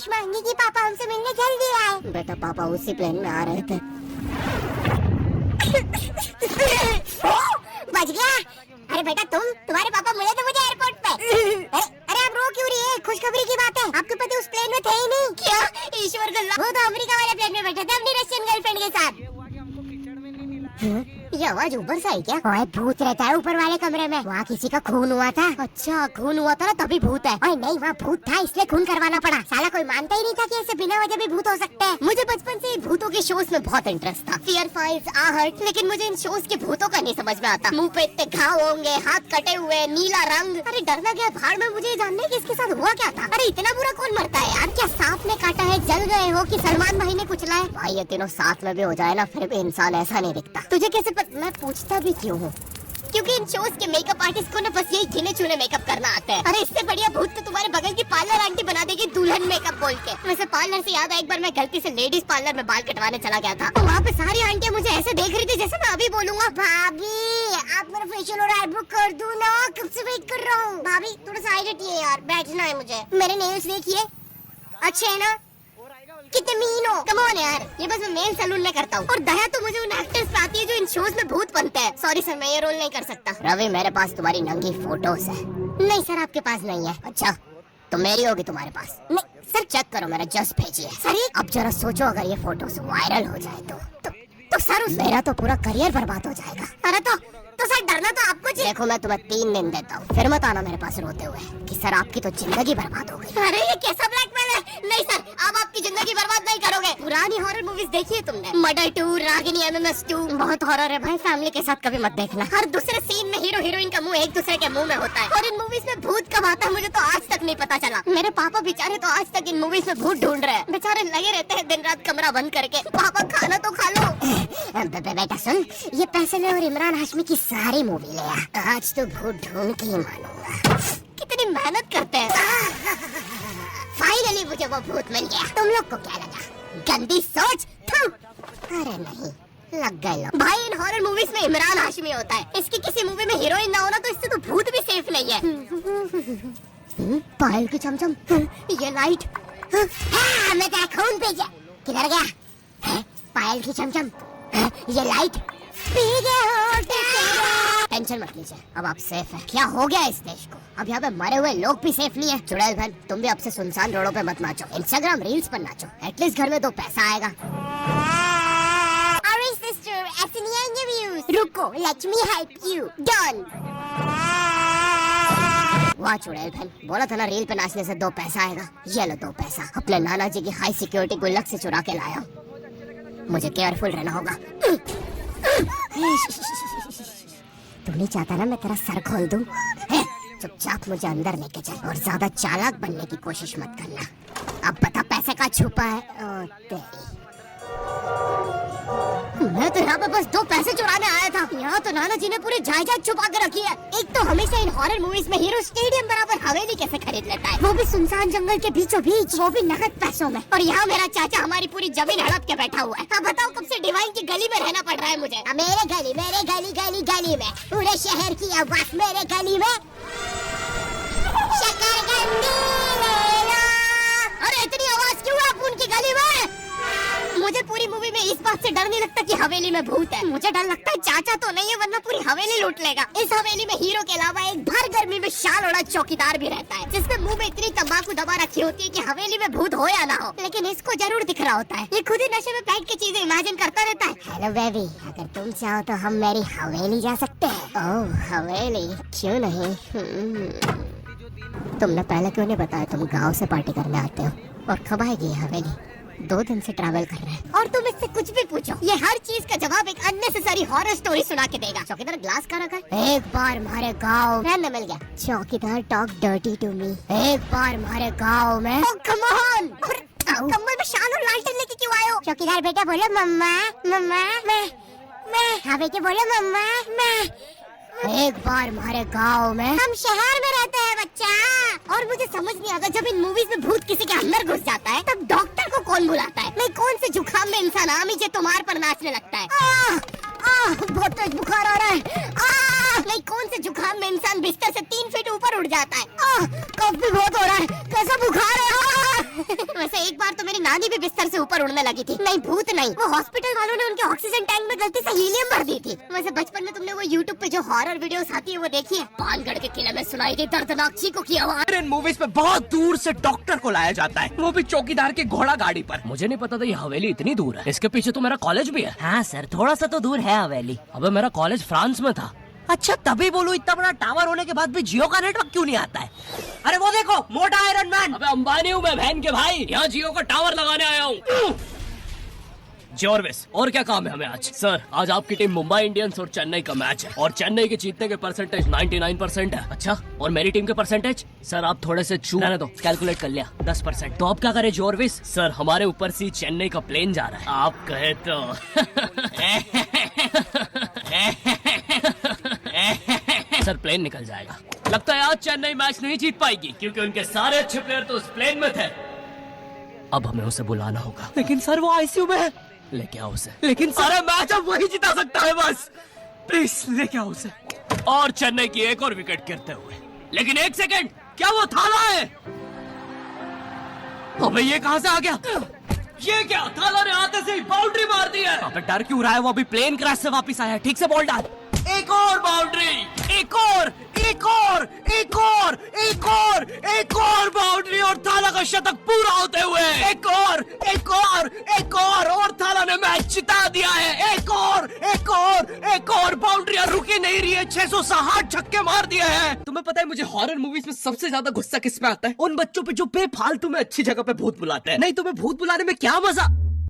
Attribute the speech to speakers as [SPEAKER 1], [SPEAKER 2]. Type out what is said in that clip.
[SPEAKER 1] Wish मांगी कि पापा हमसे मिलने जल्दी आए। बेटा पापा उसी प्लेन में आ रहे थे। बच गया। अरे बेटा तुम्हारे पापा मिले थे मुझे एयरपोर्ट पे। अरे आप रो क्यों रही है? खुशखबरी की बात है, आपके पति उस प्लेन में थे ही नहीं। क्या? ईश्वर का, वो तो अमेरिका वाले प्लेन में बैठे थे अपनी रशियन गर्लफ्रेंड के साथ। ये आवाज ऊपर से आई क्या? ओए भूत रहता है ऊपर वाले कमरे में। वहाँ किसी का खून हुआ था। अच्छा खून हुआ था ना तभी भूत है। ओए नहीं वहाँ भूत था इसलिए खून करवाना पड़ा। साला कोई मानता ही नहीं था कि ऐसे बिना वजह भी भूत हो सकते हैं। मुझे बचपन से भूतों के शोज में बहुत इंटरेस्ट था, फियर फाइल्स, आहट, लेकिन मुझे इन शोज के भूतों का नहीं समझ में आता। मुंह पे इतने घाव होंगे, हाथ कटे हुए, नीला रंग। अरे डरना क्या भाड़ में, मुझे जानने की इसके साथ हुआ क्या था। अरे इतना बुरा कौन मरता है यार? क्या सांप ने काटा है, जल गए हो कि सलमान भाई ने कुचला है? भाई ये तीनों साथ में भी हो जाए ना फिर भी इंसान ऐसा नहीं दिखता। तुझे कैसे मैं पूछता भी क्यों हूँ? क्योंकि इन शोज के मेकअप आर्टिस्ट को ना बस यही गिने चुने मेकअप करना आता है। अरे इससे बढ़िया भूत तो तुम्हारे बगल की पार्लर आंटी बना देगी दुल्हन मेकअप बोल के। वैसे पार्लर से याद है, एक बार मैं गलती से लेडीज पार्लर में बाल कटवाने चला गया था। तो वहाँ पे सारी आंटियाँ मुझे ऐसे देख रही थी जैसे मैं अभी बोलूंगा भाभी आप मेरा फेशियल और आईब्रो कर दो ना, कब से वेट कर रहा हूँ। भाभी थोड़ा साइड हटिए यार, बैठना है मुझे। मेरे नेल्स देखिए अच्छे है ना, कितने मीन हो। कम ऑन यार, ये बस मैं मेल सैलून में करता हूँ। और दया तो मुझे उन एक्टर्स पे आती है जो इन शोज में भूत बनते हैं। सॉरी सर मैं ये रोल नहीं कर सकता। रवि मेरे पास तुम्हारी नंगी फोटोज है। नहीं सर आपके पास नहीं है। अच्छा तो मेरी होगी तुम्हारे पास? नहीं सर चेक करो, मेरा जस्ट भेजिए। सर अब जरा सोचो अगर ये फोटोज वायरल हो जाए तो सर मेरा तो पूरा करियर बर्बाद हो जाएगा। अरे तो सर डरना तो आपको चाहिए। देखो मैं तुम्हें 3 दिन देता हूँ, फिर मत आना मेरे पास रोते हुए कि सर आपकी तो जिंदगी बर्बाद हो गई। अरे ये कैसा ब्लैकमेल है? नहीं सर आप आपकी जिंदगी बर्बाद नहीं करोगे। पुरानी हॉरर मूवीज देखी है तुमने? मर्डर 2, रागिनी, MMS 2, बहुत हॉरर है भाई। फैमिली के साथ कभी मत देखना। हर दूसरे सीन में हीरो हीरोइन का मुंह एक दूसरे के मुंह में होता है। और इन मूवीज में भूत कब आता है मुझे तो आज तक नहीं पता चला। मेरे पापा बेचारे तो आज तक इन मूवीज में भूत ढूंढ रहे हैं। बेचारे लगे रहते हैं दिन रात कमरा बंद करके। पापा खाना तो खा लो। बेटा सुन, ये पैसे ले और इमरान हाशमी की सारी मूवी ले आ। आज तो भूत ढूंढ के ही मानूंगा। कितनी मेहनत करते हैं। फाइनली मुझे वो भूत मिल गया। तुम लोग को क्या लगा? गंदी सोच। अरे नहीं लग गए लोग। भाई इन हॉरर मूवीज में इमरान हाशमी होता है। इसकी किसी मूवी में हीरोइन ना होना तो इससे तो भूत भी सेफ नहीं है। पायल की चमचम, ये लाइट, मैं तेरा खून पी गया। किधर गया? पायल की चमचम, ये लाइट पी गए। टेंशन मत लीजिए, अब आप सेफ हैं। क्या हो गया इस देश को? अब यहाँ पे मरे हुए लोग भी सेफ नहीं है। चुड़ैल बहन तुम भी अब से सुनसान रोडों पे मत नाचो, इंस्टाग्राम रील्स पर नाचो। एटलीस्ट घर में 2 पैसा आएगा। अरे सिस्टर ऐसे नहीं आएंगे व्यूज। रुको let me help you. Done. वाह चुड़ैल बहन, बोला था ना रील पे नाचने से 2 पैसा आएगा। ये लो 2 पैसा, अपने नाना जी की हाई सिक्योरिटी गुल्लक से चुरा के लाया। मुझे केयरफुल रहना होगा। तू नहीं चाहता ना मैं तेरा सर खोल दूं? चुपचाप मुझे अंदर लेके चल और ज्यादा चालाक बनने की कोशिश मत करना। अब पता पैसे का छुपा है। ओ तेरी, मैं तो यहाँ पे बस 2 पैसे चुराने आया था। यहाँ तो नाना जी ने पूरी जायदाद छुपा कर रखी है। एक तो हमेशा इन हॉरर मूवीज में हीरो स्टेडियम बराबर हवेली कैसे खरीद लेता है, वो भी सुनसान जंगल के बीचों बीच, वो भी नकद पैसों में। और यहाँ मेरा चाचा हमारी पूरी जमीन हड़प के बैठा हुआ है। अब बताओ कब से डिवाइन की गली में रहना पड़ रहा है मुझे। मेरे गली में पूरे शहर की आवाज मेरे गली में। शकरकंदी ले लो। अरे इतनी आवाज क्यों है उनकी गली में? मुझे पूरी मूवी में इस बात से डर नहीं लगता कि हवेली में भूत है। मुझे डर लगता है चाचा तो नहीं है वरना पूरी हवेली लूट लेगा। इस हवेली में हीरो के अलावा एक भर गर्मी में शाल ओढ़ा चौकीदार भी रहता है, जिसमें मुंह में इतनी तंबाकू दबा रखी होती है कि हवेली में भूत हो या ना हो, लेकिन इसको जरूर दिख रहा होता है। ये खुद ही नशे में बैठ के चीजें इमेजिन करता रहता है। हेलो बेबी, अगर तुम चाहो तो हम मेरी हवेली जा सकते हैं। ओह हवेली, क्यों नहीं? तुमने पहले क्यों नहीं बताया तुम गाँव से पार्टी करने आते हो? और कब आएगी हवेली? 2 दिन से ट्रैवल कर रहे हैं और तुम इससे कुछ भी पूछो, ये हर चीज का जवाब एक अननेसेसरी हॉरर स्टोरी सुना के देगा। चौकीदार ग्लास कहाँ रखा है? एक बार हमारे गाँव में मिल गया। चौकीदार टॉक डर्टी टू मी। एक बार हमारे गाँव में। कम ऑन, कम्बल में शाल और लालटेन लेके क्यों आए हो? चौकीदार बेटा बोलो मम्मा मम्मा मैं। हाँ बेटे बोलो मम्मा मैं। एक बार हमारे गांव में। हम शहर में रहते हैं बच्चा। और मुझे समझ नहीं आता जब इन मूवीज में भूत किसी के अंदर घुस जाता है तब डॉक्टर को कौन बुलाता है? नहीं कौन से जुकाम में इंसान आमी जे तुम्हार पर नाचने लगता है। बहुत तेज बुखार आ रहा है। नहीं कौन से जुकाम में इंसान बिस्तर से 3 फीट ऊपर उड़ जाता है। कफ भी बहुत हो रहा है। कैसा बुखार है? वैसे रानी भी बिस्तर से ऊपर उड़ने लगी थी। नहीं भूत नहीं, वो हॉस्पिटल वालों ने उनके ऑक्सीजन टैंक में गलती से हीलियम भर दी थी। वैसे बचपन में तुमने वो यूट्यूब पे जो हॉरर वीडियोस आती है वो देखी है? पानगढ़ के किले में सुनाई दी दर्दनाक चीखों की आवाज।
[SPEAKER 2] इन मूवीज में बहुत दूर से डॉक्टर को लाया जाता है, वो भी चौकीदार की घोड़ा गाड़ी पर।
[SPEAKER 3] मुझे नहीं पता था ये हवेली इतनी दूर है। इसके पीछे तो मेरा कॉलेज भी है।
[SPEAKER 4] हाँ सर, थोड़ा सा तो दूर है हवेली।
[SPEAKER 3] अबे मेरा कॉलेज फ्रांस में था।
[SPEAKER 4] अच्छा तभी बोलूं, इतना बड़ा टावर होने के बाद भी जियो का नेटवर्क क्यों नहीं आता है? अरे वो देखो, मोटा आयरन मैन।
[SPEAKER 3] अबे अंबानी हूँ मैं बहन के भाई, यहाँ जियो का टावर लगाने आया हूँ। जॉर्विस, और क्या काम है हमें आज? सर आज आपकी टीम मुंबई इंडियंस और चेन्नई का मैच है और चेन्नई के जीतने के परसेंटेज 99% है। अच्छा, और मेरी टीम के परसेंटेज? सर आप थोड़े से रहने दो, कैलकुलेट कर लिया 10%। तो अब क्या करे जॉर्विस? सर हमारे ऊपर से चेन्नई का प्लेन जा रहा है, आप कहे तो। सर प्लेन निकल जाएगा। लगता है आज चेन्नई मैच नहीं जीत पाएगी क्योंकि उनके सारे अच्छे प्लेयर तो उस प्लेन में थे। अब हमें उसे बुलाना होगा।
[SPEAKER 4] लेकिन सर वो आईसीयू में है।
[SPEAKER 3] लेके आओ उसे।
[SPEAKER 2] लेकिन सारा मैच अब वही जिता सकता है, बस प्लीज लेके आओ उसे।
[SPEAKER 3] और चेन्नई की एक और विकेट गिरते हुए। लेकिन एक सेकंड, क्या वो थाला है?
[SPEAKER 2] अबे ये कहाँ से आ गया?
[SPEAKER 3] ये क्या, थाला ने आते से ही बाउंड्री मार दी है।
[SPEAKER 2] अबे डर क्यों रहा है? वो अभी प्लेन क्रैश से वापस आया है। ठीक से बॉल डाल।
[SPEAKER 3] एक और बाउंड्री,
[SPEAKER 2] एक और, एक और, एक और, एक और, एक और बाउंड्री और थाला का शतक पूरा होते हुए एक और, एक और, एक और थाला ने मैच जिता दिया है। एक और, एक और, एक और बाउंड्रियां रुकी नहीं रही है। 660 छक्के मार दिए हैं। तुम्हें पता है मुझे हॉरर मूवीज में सबसे ज्यादा गुस्सा किस पे आता है? उन बच्चों पे जो बेफालतू में अच्छी जगह पे भूत बुलाते हैं। नहीं, तुम्हें भूत बुलाने में क्या मजा?